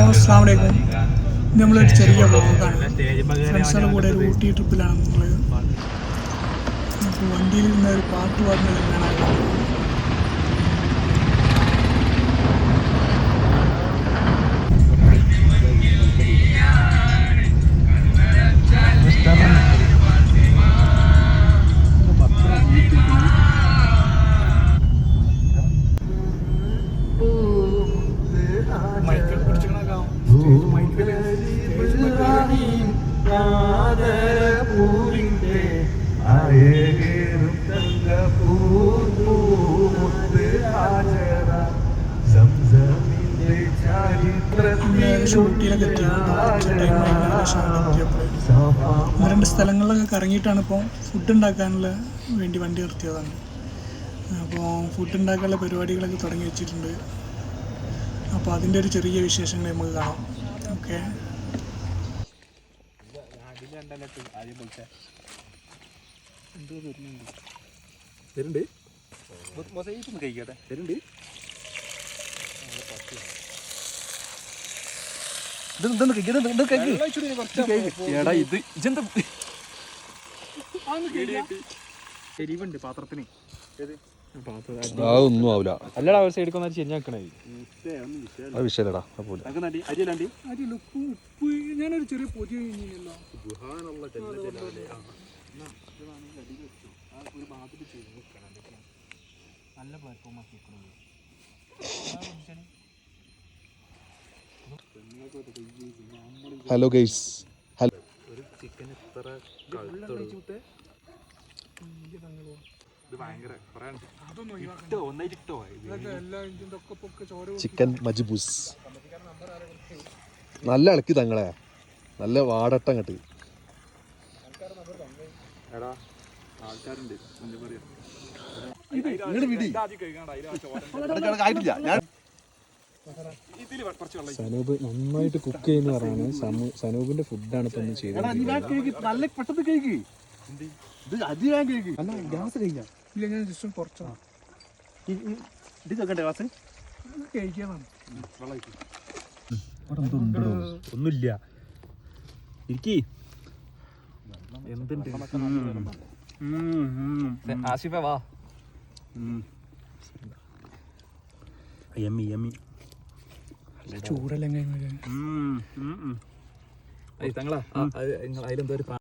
അസ്സലാമു അലൈക്കും. നമ്മളൊരു ചെറിയ വ്ളോഗാണ്. ഫ്രണ്ട്സുകളുടെ കൂടെ ഒരു ഊട്ടി ട്രിപ്പിലാണ് നമ്മൾ. അപ്പോൾ വണ്ടിയിൽ നിന്ന് ഒരു പാട്ട് പാടുന്നത് എങ്ങനെയാണ്. മൈക്കിൽ പിടിച്ചിരിക്കണേക്കാം. ഷൂട്ടിയിലൊക്കെ രണ്ട് സ്ഥലങ്ങളിലൊക്കെ കറങ്ങിയിട്ടാണ് ഇപ്പോൾ ഫുഡ് ഉണ്ടാക്കാനുള്ള വേണ്ടി വണ്ടി നിർത്തിയതാണ്. അപ്പോൾ ഫുഡ് ഉണ്ടാക്കാനുള്ള പരിപാടികളൊക്കെ തുടങ്ങി വെച്ചിട്ടുണ്ട്. അപ്പോൾ അതിൻ്റെ ഒരു ചെറിയ വിശേഷങ്ങൾ നമുക്ക് കാണാം. ഓക്കെ, എരിവുണ്ട് പാത്രത്തിന്. അതൊന്നും ആവില്ല. അല്ലടാ ഒരു സൈഡിൽ കൊണ്ടാ ശരിയാക്കണേ. അത് വിഷയല്ലടാ. ഉപ്പ് ഞാനൊരു ചെറിയ പൊതി കഴിഞ്ഞല്ലോ. നല്ല പ്ലാറ്റ്ഫോം ആക്കി. Hello guys. ഹലോ. ഒരു ചിക്കൻ ഇത്ര ചിക്കൻ മജ്ബൂസ് നല്ല ഇളക്കി തങ്ങളെ, നല്ല വാടട്ടം കെട്ട്. സനൂപ് നന്നായിട്ട് കുക്ക് ചെയ്യുന്ന പറഞ്ഞാണ്. സനൂപിന്റെ ഫുഡാണ് ഇപ്പൊ ഒന്ന് ചെയ്തത്. നല്ല പെട്ടെന്ന് കഴിക്ക്. ഗ്യാസ് കഴിഞ്ഞ ഇല്ല, ഞാൻ ജസ്റ്റ് കുറച്ചാണ് ഗ്ലാസ് കഴിക്കാനാണ്. ഒന്നുമില്ല. ഇരിക്കി എന്തുണ്ട് ആസിഫ വാ. Yummy yummy. ചൂടല്ലേ തങ്ങളാ അതിലെന്തോ ഒരു